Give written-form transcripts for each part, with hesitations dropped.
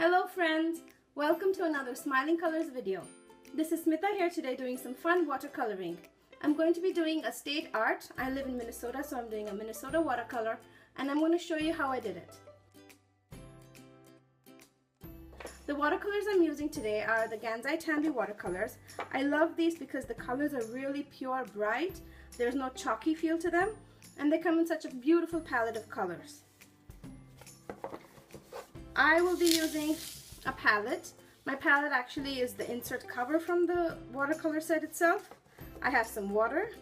Hello friends! Welcome to another Smiling Colors video. This is Smita here today doing some fun watercoloring. I'm going to be doing a state art. I live in Minnesota, so I'm doing a Minnesota watercolor, and I'm going to show you how I did it. The watercolors I'm using today are the Gansai Tambi watercolors. I love these because the colors are really pure, bright. There's no chalky feel to them, and they come in such a beautiful palette of colors. I will be using a palette. My palette actually is the insert cover from the watercolor set itself. I have some water.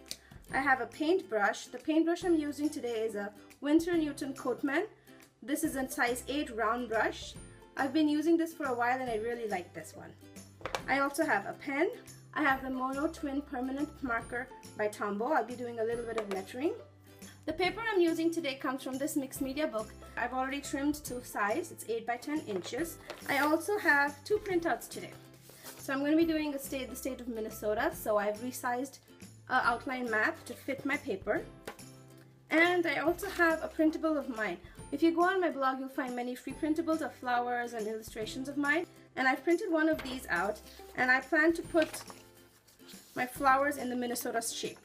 I have a paintbrush. The paintbrush I'm using today is a Winsor & Newton Coatman. This is a size 8 round brush. I've been using this for a while and I really like this one. I also have a pen. I have the Mono Twin Permanent Marker by Tambi. I'll be doing a little bit of lettering. The paper I'm using today comes from this mixed media book. I've already trimmed to size. It's 8 by 10 inches. I also have 2 printouts today. So I'm going to be doing the state of Minnesota. So I've resized an outline map to fit my paper. And I also have a printable of mine. If you go on my blog, you'll find many free printables of flowers and illustrations of mine. And I've printed one of these out. And I plan to put my flowers in the Minnesota shape.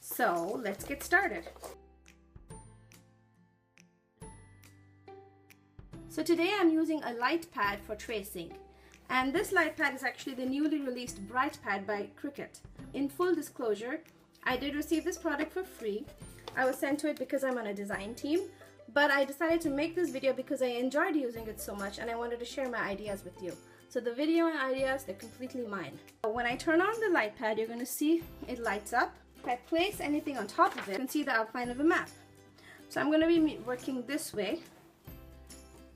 So let's get started. So today I'm using a light pad for tracing, and this light pad is actually the newly released bright pad by Cricut. In full disclosure, I did receive this product for free. I was sent to it because I'm on a design team, but I decided to make this video because I enjoyed using it so much and I wanted to share my ideas with you. So the video and ideas, they're completely mine. When I turn on the light pad, you're going to see it lights up. If I place anything on top of it, you can see the outline of the map. So I'm going to be working this way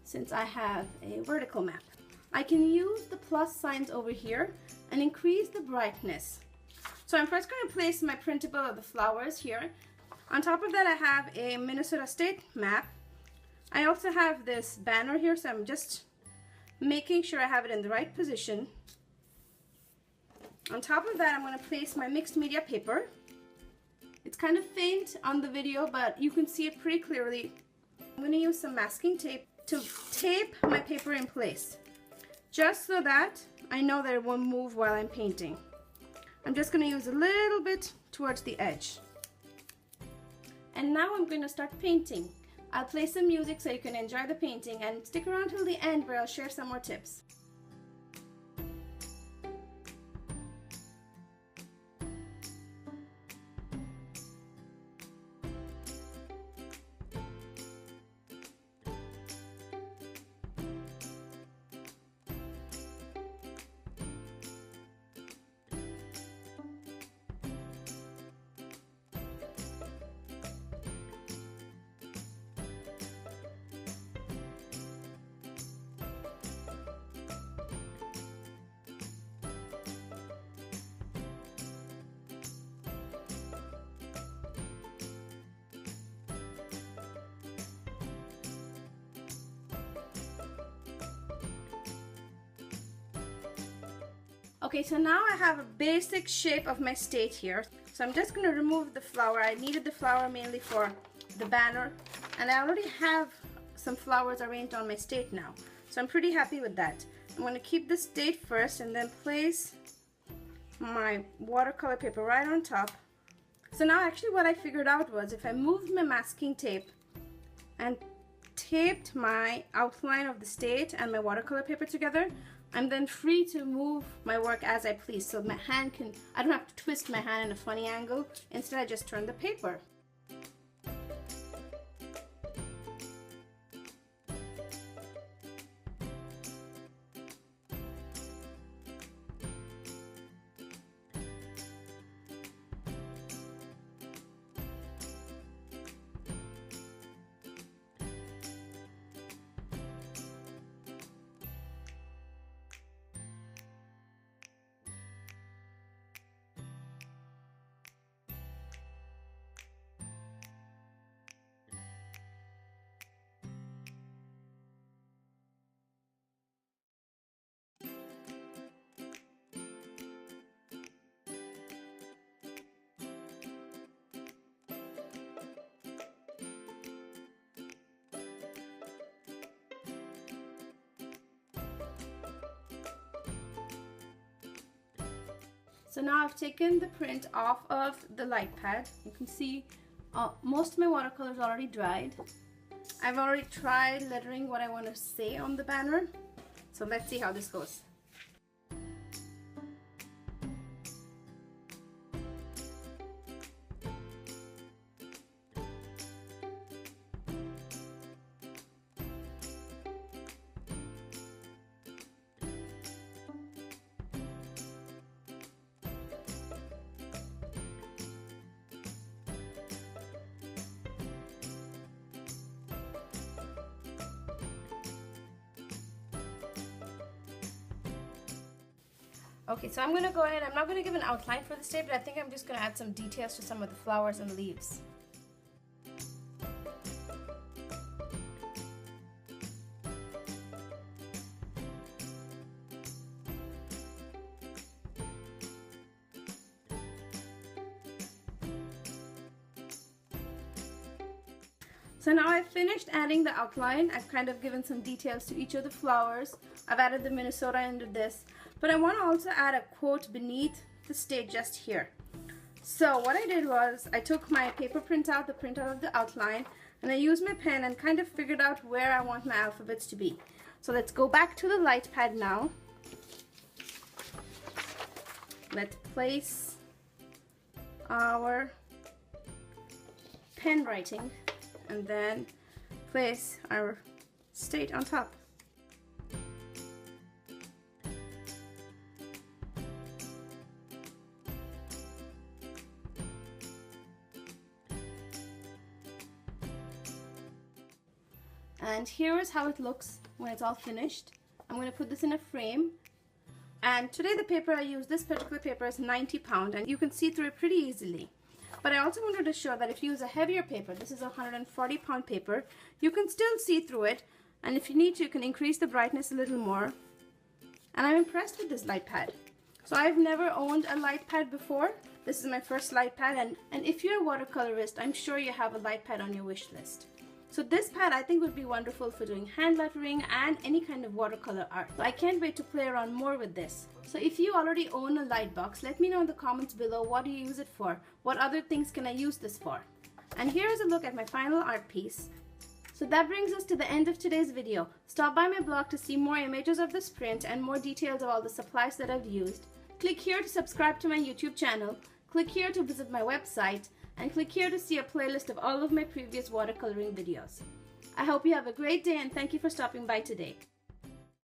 since I have a vertical map. I can use the plus signs over here and increase the brightness. So I'm first going to place my printable of the flowers here. On top of that, I have a Minnesota state map. I also have this banner here, so I'm just making sure I have it in the right position. On top of that, I'm going to place my mixed media paper. It's kind of faint on the video, but you can see it pretty clearly. I'm going to use some masking tape to tape my paper in place, just so that I know that it won't move while I'm painting. I'm just going to use a little bit towards the edge. And now I'm going to start painting. I'll play some music so you can enjoy the painting, and stick around till the end where I'll share some more tips. Okay, so now I have a basic shape of my state here. So I'm just going to remove the flower. I needed the flower mainly for the banner, and I already have some flowers arranged on my state now. So I'm pretty happy with that. I'm going to keep the state first and then place my watercolor paper right on top. So now actually what I figured out was if I moved my masking tape and taped my outline of the state and my watercolor paper together, I'm then free to move my work as I please. So my hand I don't have to twist my hand in a funny angle. Instead, I just turn the paper. So now I've taken the print off of the light pad. You can see most of my watercolor is already dried. I've already tried lettering what I want to say on the banner. So let's see how this goes. Okay, so I'm going to go ahead, I'm not going to give an outline for this day, but I think I'm just going to add some details to some of the flowers and leaves. So now I've finished adding the outline. I've kind of given some details to each of the flowers. I've added the Minnesota into this. But I want to also add a quote beneath the state just here. So what I did was I took my paper printout, the printout of the outline, and I used my pen and kind of figured out where I want my alphabets to be. So let's go back to the light pad now. Let's place our pen writing and then place our state on top. And here is how it looks when it's all finished. I'm going to put this in a frame. And today the paper I use, this particular paper is 90 pound, and you can see through it pretty easily. But I also wanted to show that if you use a heavier paper, this is a 140 pound paper, you can still see through it. And if you need to, you can increase the brightness a little more. And I'm impressed with this light pad. So I've never owned a light pad before. This is my first light pad, and if you're a watercolorist, I'm sure you have a light pad on your wish list. So this pad I think would be wonderful for doing hand lettering and any kind of watercolor art. So I can't wait to play around more with this. So if you already own a light box, let me know in the comments below, what do you use it for? What other things can I use this for? And here's a look at my final art piece. So that brings us to the end of today's video. Stop by my blog to see more images of this print and more details of all the supplies that I've used. Click here to subscribe to my YouTube channel. Click here to visit my website. And click here to see a playlist of all of my previous watercoloring videos. I hope you have a great day and thank you for stopping by today.